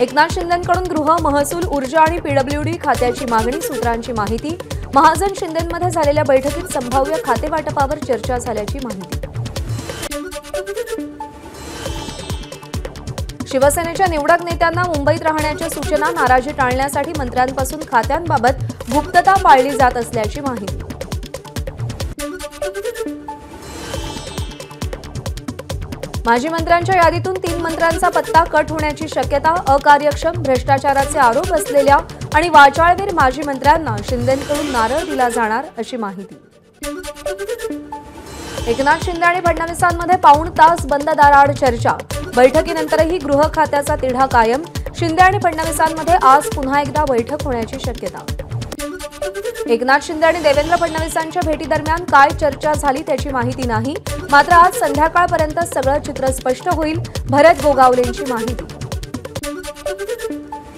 एकनाथ शिंदेंकडून गृह, महसूल, ऊर्जा आणि पीडब्ल्यूडी खात्याची मागणी, सूत्रांची माहिती। महाजन शिंदेंमध्ये झालेल्या बैठकीत संभाव्य खातेवाटपावर चर्चा झाल्याची माहिती। शिवसेनेच्या निवडक नेत्यांना मुंबईत राहण्याच्या सूचना, नाराजी टाळण्यासाठी मंत्र्यांपासून खात्यांबाबत गुप्तता पाळली जात असल्याची माहिती। माजी मंत्र्यांच्या यादीतून 3 मंत्र्यांचा पत्ता कट होण्याची शक्यता, अकार्यक्षम, भ्रष्टाचाराचे आरोप असलेल्या आणि वाचाळवीर माजी मंत्र्यांना शिंदेंकडून नारळ दिला जाणार अशी माहिती। एकनाथ शिंदे आणि फडणवीसांमध्ये पाऊण तास बंद दाराआड चर्चा, बैठकीनंतरही गृह खात्याचा तिढा कायम, शिंदे आणि फडणवीसांमध्ये आज पुन्हा एकदा बैठक होण्याची शक्यता। एकनाथ शिंदे आणि देवेंद्र फडणवीसांच्या भेटीदरम्यान काय चर्चा झाली त्याची माहिती नाही, मात्र आज संध्याकाळपर्यंत सगळं चित्र स्पष्ट होईल, भरत गोगावलेंची माहिती।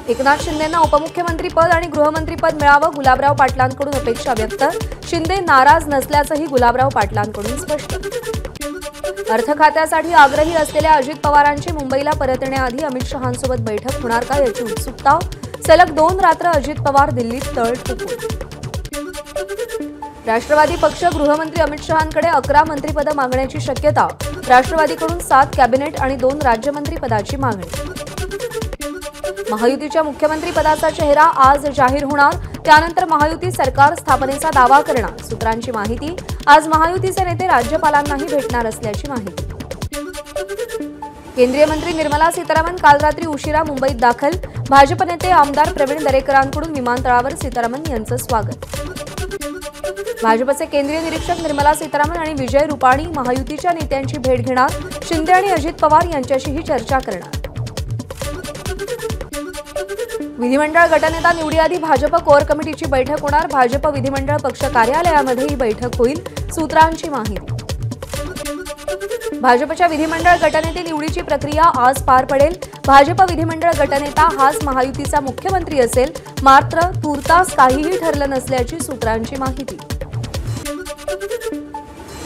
एकनाथ शिंदेंना उपमुख्यमंत्रीपद आणि गृहमंत्रीपद मिळावं, गुलाबराव पाटलांकडून अपेक्षा व्यक्त, शिंदे नाराज नसल्याचंही गुलाबराव पाटलांकडून स्पष्ट। अर्थ खात्यासाठी आग्रही असलेल्या अजित पवारांची मुंबईला परतण्याआधी अमित शहांसोबत बैठक होणार का याची उत्सुकता, सलग 2 रात्र अजित पवार दिल्लीत तळ ठोकून। राष्ट्रवादी पक्ष गृहमंत्री अमित शहांकडे 11 मंत्रिपदं मागण्याची शक्यता, राष्ट्रवादीकडून 7 कॅबिनेट आणि 2 राज्यमंत्रीपदाची मागणी। महायुतीच्या मुख्यमंत्रीपदाचा चेहरा आज जाहीर होणार, त्यानंतर महायुती सरकार स्थापनेचा दावा करणार, सूत्रांची माहिती। आज महायुतीचे नेते राज्यपालांनाही भेटणार असल्याची माहिती। केंद्रीय मंत्री निर्मला सीतारामन काल रात्री उशिरा मुंबईत दाखल, भाजप नेते आमदार प्रवीण दरेकरांकडून विमानतळावर सीतारामन यांचं स्वागत। भाजपचे केंद्रीय निरीक्षक निर्मला सीतारामन आणि विजय रुपाणी महायुतीच्या नेत्यांची भेट घेणार, शिंदे आणि अजित पवार यांच्याशीही चर्चा करणार। विधिमंडळ गटनेता निवडीआधी भाजप कोर कमिटीची बैठक होणार, भाजप विधिमंडळ पक्ष कार्यालयामध्ये ही बैठक होईल, सूत्रांची माहिती। भाजपच्या विधिमंडळ गटनेते निवडीची प्रक्रिया आज पार पडेल, भाजप विधिमंडळ गटनेता हाच महायुतीचा मुख्यमंत्री असेल, मात्र तूर्तास काहीही ठरलं नसल्याची सूत्रांची माहिती।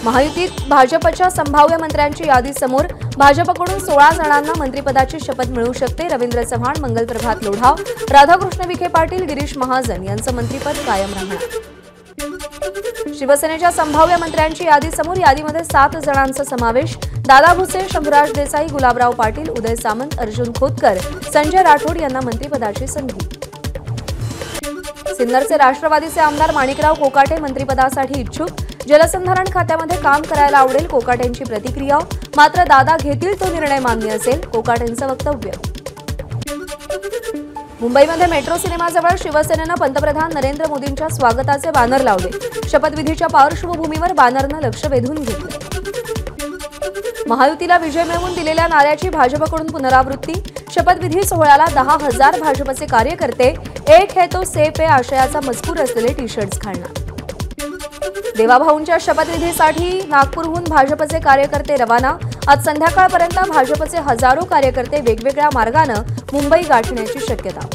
महायुतीत भाजपच्या संभाव्य मंत्र्यांची यादी समोर, भाजपकडून 16 जणांना मंत्रिपदाची शपथ मिळू शकते, रवींद्र चव्हाण, मंगलप्रभात लोढा, राधाकृष्ण विखे पाटील, गिरीश महाजन यांचं मंत्रिपद कायम राहणार। शिवसेनेच्या संभाव्य मंत्र्यांची यादी समोर, यादीमध्ये 7 जणांचा समावेश, दादा भुसे, शंभूराज देसाई, गुलाबराव पाटील, उदय सामंत, अर्जुन खोतकर, संजय राठोड यांना मंत्रिपदाची संधी। सिन्नरचे राष्ट्रवादीचे आमदार माणिकराव कोकाटे मंत्रिपदासाठी इच्छुक, जलसंधारण खात्यामध्ये काम करायला आवडेल, कोकाटेंची प्रतिक्रिया, मात्र दादा घेतील तो निर्णय मान्य असेल, कोकाटेंचं वक्तव्य। मुंबईमध्ये मेट्रो सिनेमाजवळ शिवसेनेनं पंतप्रधान नरेंद्र मोदींच्या स्वागताचे बॅनर लावले, शपथविधीच्या पार्श्वभूमीवर बॅनरनं लक्ष वेधून घेतलं। महायुतीला विजय मिळवून दिलेल्या नाऱ्याची भाजपकडून पुनरावृत्ती, शपथविधी सोहळ्याला 10,000 भाजपचे कार्यकर्ते एक है तो सेफ आहे आशयाचा मजकूर असलेले टी-शर्ट्स घालणार। देवाभाऊंच्या शपथविधीसाठी नागपूरहून भाजपचे कार्यकर्ते रवाना, आज संध्याकाळपर्यंत भाजपचे हजारो कार्यकर्ते वेगवेगळ्या मार्गानं मुंबई गाठण्याची शक्यता।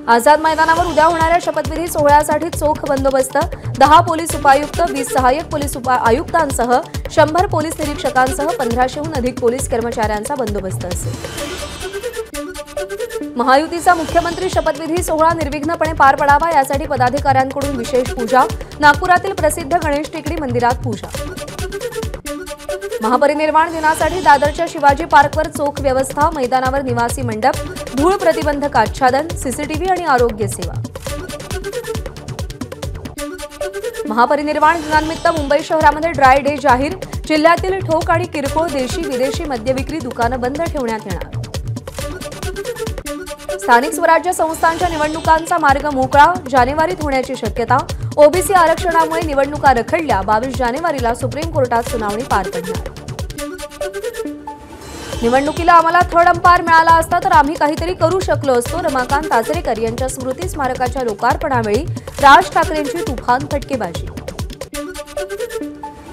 आझाद मैदानावर उद्या होणाऱ्या शपथविधी सोहळ्यासाठी चोख बंदोबस्त, 10 पोलीस उपायुक्त, 20 सहाय्यक पोलीस आयुक्तांसह 100 पोलीस निरीक्षकांसह 1500हून अधिक पोलीस कर्मचाऱ्यांचा बंदोबस्त असेल। महायुतीचा मुख्यमंत्री शपथविधी सोहळा निर्विघ्नपणे पार पडावा यासाठी पदाधिकाऱ्यांकडून विशेष पूजा, नागपुरातील प्रसिद्ध गणेश टेकडी मंदिरात पूजा। महापरिनिर्वाण दिनासाठी दादरच्या शिवाजी पार्कवर चोख व्यवस्था, मैदानावर निवासी मंडप, धूळ प्रतिबंधक आच्छादन, सीसीटीव्ही आणि आरोग्य सेवा। महापरिनिर्वाण दिनानिमित्त मुंबई शहरामध्ये ड्राय डे जाहीर, जिल्ह्यातील ठोक आणि किरकोळ देशी विदेशी मद्यविक्री दुकानं बंद ठेवण्यात येणार। स्थानिक स्वराज्य संस्थांच्या निवडणुकांचा मार्ग मोकळा, जानेवारीत होण्याची शक्यता, ओबीसी आरक्षणामुळे निवडणुका रखडल्या, 22 जानेवारीला सुप्रीम कोर्टात सुनावणी पार पडणार। निवडणुकीला आम्हाला थर्ड अंपायर मिळाला असता तर आम्ही काहीतरी करू शकलो असतो, रमाकांत आचरेकर यांच्या स्मृती स्मारकाच्या लोकार्पणावेळी राज ठाकरेंची तुफान फटकेबाजी।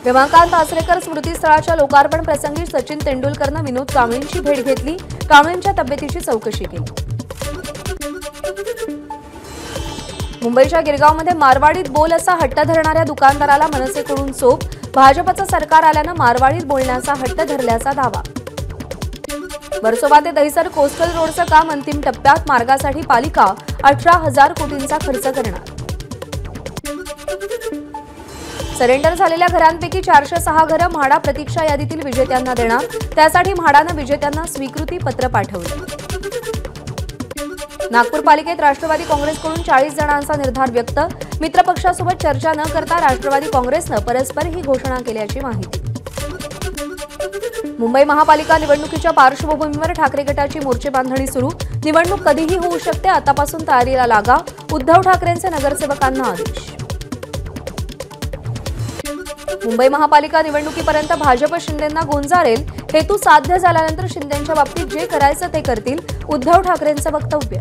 रमाकांत आचरेकर स्मृतीस्थळाच्या लोकार्पण प्रसंगी सचिन तेंडुलकरनं विनोद कांबळींची भेट घेतली, कांबळींच्या तब्येतीची चौकशी केली। मुंबईच्या गिरगावमध्ये मारवाडीत बोल असा हट्ट धरणाऱ्या दुकानदाराला मनसेकडून चोप, भाजपचं सरकार आल्यानं मारवाडीत बोलण्याचा हट्ट धरल्याचा दावा। वर्सोवा ते दहिसर कोस्टल रोडचं काम अंतिम टप्प्यात, मार्गासाठी पालिका 18,000 कोटींचा खर्च करणार. सरेंडर झालेल्या घरांपैकी 406 घरं म्हाडा प्रतीक्षा यादीतील विजेत्यांना देणार. त्यासाठी म्हाडानं विजेत्यांना स्वीकृती पत्र पाठवलं. नागपूर पालिकेत राष्ट्रवादी काँग्रेसकडून 40 जणांचा निर्धार व्यक्त. मित्रपक्षासोबत चर्चा न करता राष्ट्रवादी काँग्रेसनं परस्पर ही घोषणा केल्याची माहिती. मुंबई महापालिका निवडणुकीच्या पार्श्वभूमीवर ठाकरे गटाची मोर्चे बांधणी सुरू. निवडणूक कधीही होऊ शकते, आतापासून तयारीला लागा. उद्धव ठाकरेंचे नगरसेवकांना आदेश. मुंबई महापालिका निवडणुकीपर्यंत भाजप शिंदेंना गोंजारेल. हेतू साध्य झाल्यानंतर शिंदेंच्या बाबतीत जे करायचं ते करतील, उद्धव ठाकरेंचं वक्तव्य.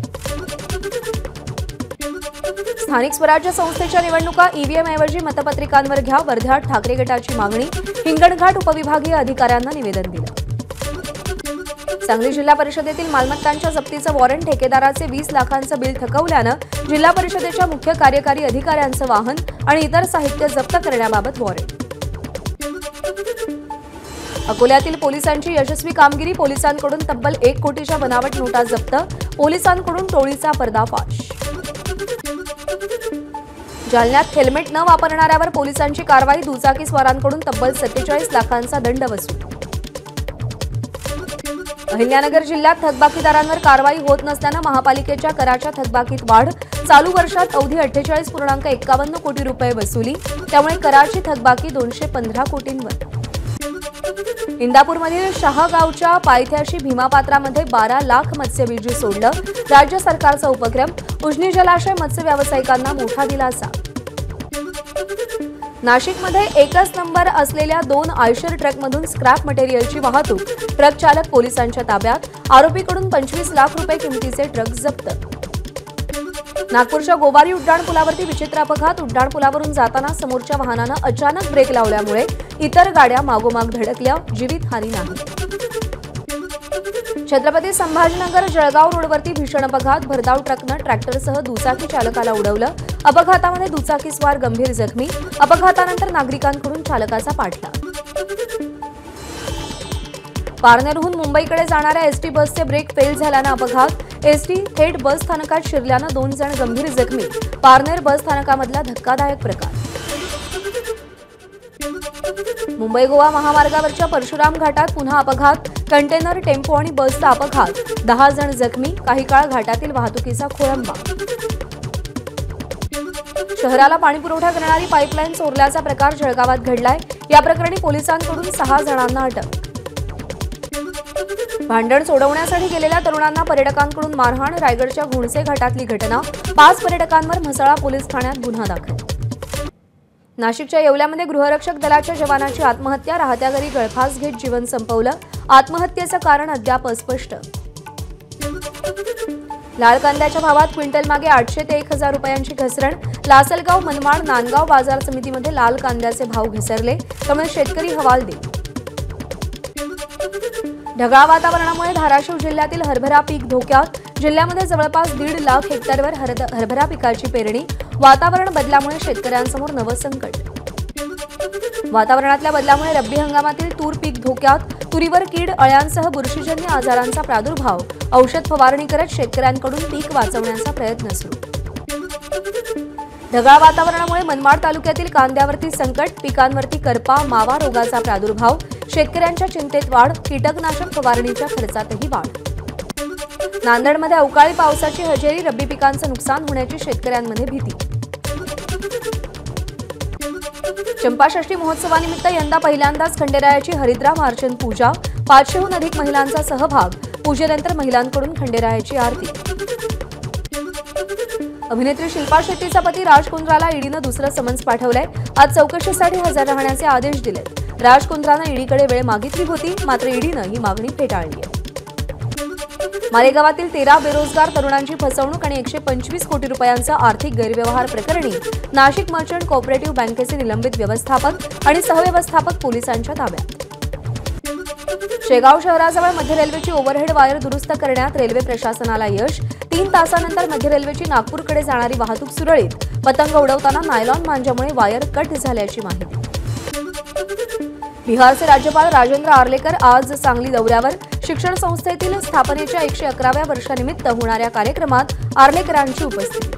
स्थानिक स्वराज्य संस्थेच्या निवडणुका ईव्हीएम ऐवजी मतपत्रिकांवर घ्या, वर्ध्यात ठाकरे गटाची मागणी. हिंगणघाट उपविभागीय अधिकाऱ्यांना निवेदन दिलं. सांगली जिल्हा परिषदेतील मालमत्तांच्या जप्तीचं वॉरंट, ठेकेदाराचे 20 लाखांचं बिल थकवल्यानं जिल्हा परिषदेच्या मुख्य कार्यकारी अधिकाऱ्यांचं वाहन आणि इतर साहित्य जप्त करण्याबाबत वॉरंट. अकोल्यातील पोलिसांची यशस्वी कामगिरी, पोलिसांकडून तब्बल 1 कोटीच्या बनावट नोटा जप्त, पोलिसांकडून टोळीचा पर्दाफाश. जालन्यात हेल्मेट न वापरणाऱ्यावर पोलिसांची कारवाई, दुचाकीस्वारांकडून तब्बल 47 लाखांचा दंड वसूल. अहिल्यानगर जिल्ह्यात थकबाकीदारांवर कारवाई होत नसल्यानं महापालिकेच्या कराच्या थकबाकीत वाढ, चालू वर्षात अवधी 48.51 कोटी रुपये वसुली, त्यामुळे कराची थकबाकी 215 कोटींवर. इंदापूरमधील शहागावच्या पायथ्याशी भीमापात्रामध्ये 12 लाख मत्स्यबीज सोडलं. राज्य सरकारचा उपक्रम, उजनी जलाशय मत्स्य व्यावसायिकांना मोठा दिलासा. नाशिकमध्ये एकच नंबर असलेल्या 2 आयशर ट्रकमधून स्क्रॅप मटेरियलची वाहतूक, ट्रक चालक पोलिसांच्या ताब्यात. आरोपीकडून 25 लाख रुपये किमतीचे ट्रक जप्त. नागपूरच्या गोवारी उड्डाणपुलावरती विचित्र अपघात, उड्डाणपुलावरून जाताना समोरच्या वाहनानं अचानक ब्रेक लावल्यामुळे इतर गाड्या मागोमाग धडकल्या, जीवितहानी नाही. छत्रपती संभाजीनगर जळगाव रोडवरती भीषण अपघात, भरधाव ट्रकनं ट्रॅक्टरसह दुचाकी चालकाला उडवलं. अपघातामध्ये दुचाकीस्वार गंभीर जखमी. अपघातानंतर नागरिकांकडून चालकाचा पाठलाग. पारनेरहून मुंबईकडे जाणाऱ्या एसटी बसचे ब्रेक फेल झाल्यानं अपघात, एसटी थेट बस स्थानकात शिरल्यानं 2 जण गंभीर जखमी. पारनेर बस स्थानकामधला धक्कादायक प्रकार. मुंबई गोवा महामार्गावरच्या परशुराम घाटात पुन्हा अपघात, कंटेनर, टेम्पो आणि बसचा अपघात, 10 जण जखमी. काही काळ घाटातील वाहतुकीचा खोळंबा. शहराला पाणीपुरवठा करणारी पाईपलाईन चोरल्याचा प्रकार जळगावात घडलाय. या प्रकरणी पोलिसांकडून 6 जणांना अटक. भांडण सोडवण्यासाठी गेलेल्या तरुणांना पर्यटकांकडून मारहाण, रायगडच्या घोणसे घाटातली घटना. 5 पर्यटकांवर म्हसळा पोलीस ठाण्यात गुन्हा दाखल. नाशिकच्या येवल्यामध्ये गृहरक्षक दलाच्या जवानाची आत्महत्या, राहत्या घरी गळफास घेत जीवन संपवलं. आत्महत्येचं कारण अद्याप अस्पष्ट. लाल कांद्याच्या भावात क्विंटल मागे 800 ते 1000 रुपयांची घसरण. लासलगाव, मनमाड, नांदगाव बाजार समितीमध्ये लाल कांद्याचे भाव घसरले, त्यामुळे शेतकरी हवालदिल. ढगाळ वातावरणामुळे धाराशिव जिल्ह्यातील हरभरा पीक धोक्यात. जिल्ह्यामध्ये जवळपास 1.5 लाख हेक्टरवर हरभरा पिकाची पेरणी. वातावरण बदलामुळे शेतकऱ्यांसमोर नवं संकट. वातावरणातल्या बदलामुळे रब्बी हंगामातील तूर पीक धोक्यात. तुरीवर कीड, अळ्यांसह बुरशीजन्य आजारांचा प्रादुर्भाव. औषध फवारणी करत शेतकऱ्यांकडून पीक वाचवण्याचा प्रयत्न सुरू. ढगाळ वातावरणामुळे मनमाड तालुक्यातील कांद्यावरती संकट, पिकांवरती करपा, मावा रोगाचा प्रादुर्भाव. शेतकऱ्यांच्या चिंतेत वाढ, कीटकनाशक फवारणीच्या खर्चातही वाढ. नांदेडमध्ये अवकाळी पावसाची हजेरी, रब्बी पिकांचं नुकसान होण्याची शेतकऱ्यांमध्ये भीती. चंपाषष्ठी महोत्सवानिमित्त यंदा पहिल्यांदाच खंडेरायाची हरिद्रा मार्चन पूजा. 500हून अधिक महिलांचा सहभाग. पूजेनंतर महिलांकडून खंडेरायाची आरती. अभिनेत्री शिल्पा शेट्टीचा पती राज कुंद्राला ईडीनं दुसरं समन्स पाठवलंय. आज चौकशीसाठी हजर राहण्याचे आदेश दिलेत. राज कुंद्रानं ईडीकडे वेळ मागितली होती, मात्र ईडीनं ही मागणी फेटाळली आहे. मालेगावातील 13 बेरोजगार तरुणांची फसवणूक आणि 125 कोटी रुपयांचा आर्थिक गैरव्यवहार प्रकरणी नाशिक मर्चंट कोऑपरेटिव्ह बँकेचे निलंबित व्यवस्थापक आणि सहव्यवस्थापक पोलिसांच्या ताब्यात. शेगाव शहराजवळ मध्य रेल्वेची ओव्हरहेड वायर दुरुस्त करण्यात रेल्वे प्रशासनाला यश. 3 तासानंतर मध्य रेल्वेची नागपूरकडे जाणारी वाहतूक सुरळीत. पतंग उडवताना नायलॉन मांजामुळे वायर कट झाल्याची माहिती. बिहारचे राज्यपाल राजेंद्र आर्लेकर आज सांगली दौऱ्यावर. शिक्षण संस्थेतील स्थापनेच्या 111व्या वर्षानिमित्त होणाऱ्या कार्यक्रमात आर्लेकरांची उपस्थिती.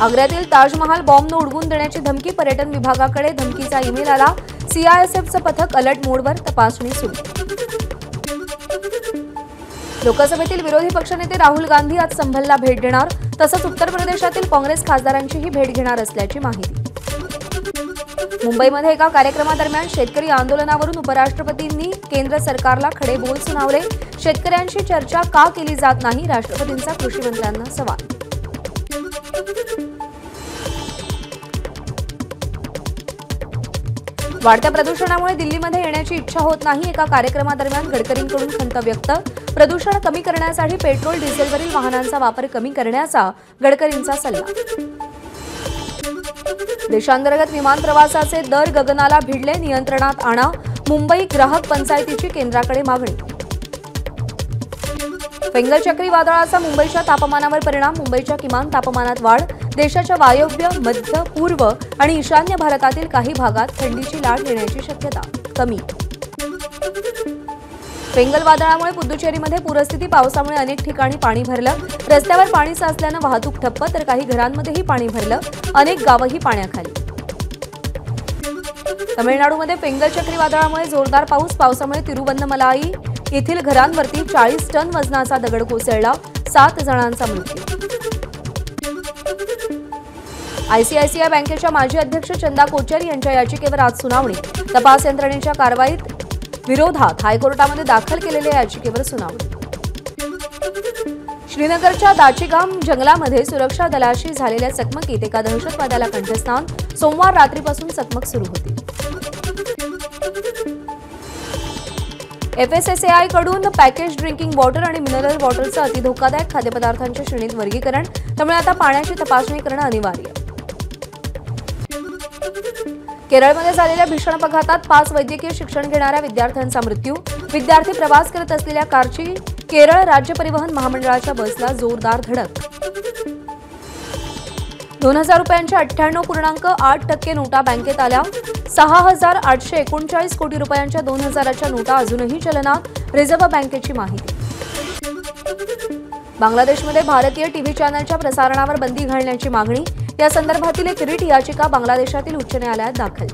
आग्र्यातील ताजमहाल बॉम्बनं उडवून देण्याची धमकी. पर्यटन विभागाकडे धमकीचा ईमेल आला. सीआयएसएफचं पथक अलर्ट मोडवर, तपासणी सुरू. लोकसभेतील विरोधी पक्षनेते राहुल गांधी आज संभलला भेट देणार. तसंच उत्तर प्रदेशातील काँग्रेस खासदारांचीही भेट घेणार असल्याची माहिती. मुंबईमध्ये एका कार्यक्रमादरम्यान शेतकरी आंदोलनावरून उपराष्ट्रपतींनी केंद्र सरकारला खडे बोल सुनावले. शेतकऱ्यांशी चर्चा का केली जात नाही, राष्ट्रपतींचा कृषी मंत्र्यांना सवाल. वाढत्या प्रदूषणामुळे दिल्लीमध्ये येण्याची इच्छा होत नाही. एका कार्यक्रमादरम्यान गडकरींकडून खंत व्यक्त. प्रदूषण कमी करण्यासाठी पेट्रोल डिझेलवरील वाहनांचा वापर कमी करण्याचा गडकरींचा सल्ला. देशांतर्गत विमान प्रवासाचे दर गगनाला भिडले. नियंत्रणात आणा, मुंबई ग्राहक पंचायतीची केंद्राकडे मागणी. फेंगल चक्रीवादळाचा मुंबईच्या तापमानावर परिणाम. मुंबईच्या किमान तापमानात वाढ. देशाच्या वायव्य, मध्य, पूर्व आणि ईशान्य भारतातील काही भागात थंडीची लाट येण्याची शक्यता कमी. फेंगल वादळामुळे पुद्दुचेरीमध्ये पूरस्थिती. पावसामुळे अनेक ठिकाणी पाणी भरलं. रस्त्यावर पाणी साचल्यानं वाहतूक ठप्प, तर काही घरांमध्येही पाणी भरलं. अनेक गावंही पाण्याखाली. तमिळनाडूमध्ये फेंगल चक्रीवादळामुळे जोरदार पाऊस. पावसामुळे तिरुवन्नमलाई येथील घरांवरती 40 टन वजनाचा दगड कोसळला. 7 जणांचा मृत्यू. आयसीआयसीआय बँकेच्या माजी अध्यक्ष चंदा कोचर यांच्या याचिकेवर आज सुनावणी. तपास यंत्रणेच्या कारवाईत विरोधात हायकोर्टामध्ये दाखल केलेल्या याचिकेवर सुनावणी. श्रीनगरच्या दाचीगाम जंगलामध्ये सुरक्षा दलाशी झालेल्या चकमकीत एका दहशतवाद्याला कंठस्नान. सोमवार रात्रीपासून चकमक सुरू होती. एफएसएसएआय कडून पॅकेज ड्रिंकिंग वॉटर आणि मिनरल वॉटरचं अतिधोकादायक खाद्यपदार्थांच्या श्रेणीत वर्गीकरण. त्यामुळे आता पाण्याची तपासणी करणं अनिवार्य. केरळमध्ये झालेल्या भीषण अपघातात 5 वैद्यकीय शिक्षण घेणाऱ्या विद्यार्थ्यांचा मृत्यू. विद्यार्थी प्रवास करत असलेल्या कारची केरळ राज्य परिवहन महामंडळाच्या बसला जोरदार धडक. 2000 रुपयांच्या 98.8% नोटा बँकेत आल्या. 6,839 कोटी रुपयांच्या 2000च्या नोटा अजूनही चलनात. रिझर्व्ह बँकेची माहिती. बांगलादेशमध्ये भारतीय टीव्ही चॅनलच्या प्रसारणावर बंदी घालण्याची मागणी. या संदर्भातील एक रिट याचिका बांगलादेशातील उच्च न्यायालयात दाखल.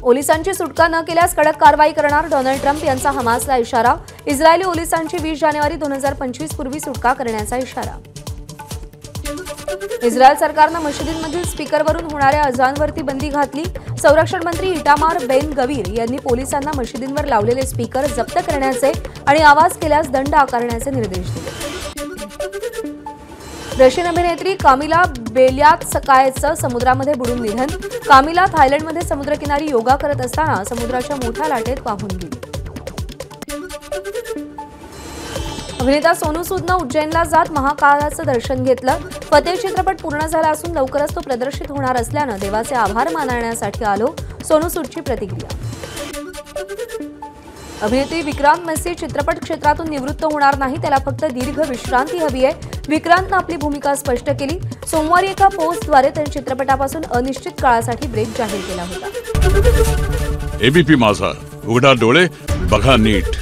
पोलिसांची सुटका न केल्यास कडक कारवाई करणार. डोनाल्ड ट्रम्प यांचा हमासला इशारा. इस्रायली पोलिसांची 20 जानेवारी 2025 पूर्वी सुटका करण्याचा इशारा. इस्रायल सरकारनं मशिदींमधील स्पीकरवरून होणाऱ्या अजानवरती बंदी घातली. संरक्षण मंत्री इटामार बेन गवीर यांनी पोलिसांना मशिदींवर लावलेले स्पीकर जप्त करण्याचे आणि आवाज केल्यास दंड आकारण्याचे निर्देश दिले. रशियन अभिनेत्री कामिला बेल्यात्सकायचं समुद्रामध्ये बुडून निधन. कामिला थायलंडमध्ये समुद्रकिनारी योगा करत असताना समुद्राच्या मोठ्या लाटेत वाहून गेली. अभिनेता सोनू सूदनं उज्जैनला जात महाकाळाचं दर्शन घेतलं. फतेह चित्रपट पूर्ण झाला असून लवकरच तो प्रदर्शित होणार असल्यानं देवाचे आभार मानण्यासाठी आलो. सोनू सूदची प्रतिक्रिया. अभिनेत्री विक्रांत मेसी चित्रपट क्षेत्रातून निवृत्त होणार नाही. त्याला फक्त दीर्घ विश्रांती हवी आहे. विक्रांतनं आपली भूमिका स्पष्ट केली. सोमवारी एका पोस्टद्वारे त्याने चित्रपटापासून अनिश्चित काळासाठी ब्रेक जाहीर केला होता. एबीपी माझा, उघडा डोळे बघा नीट.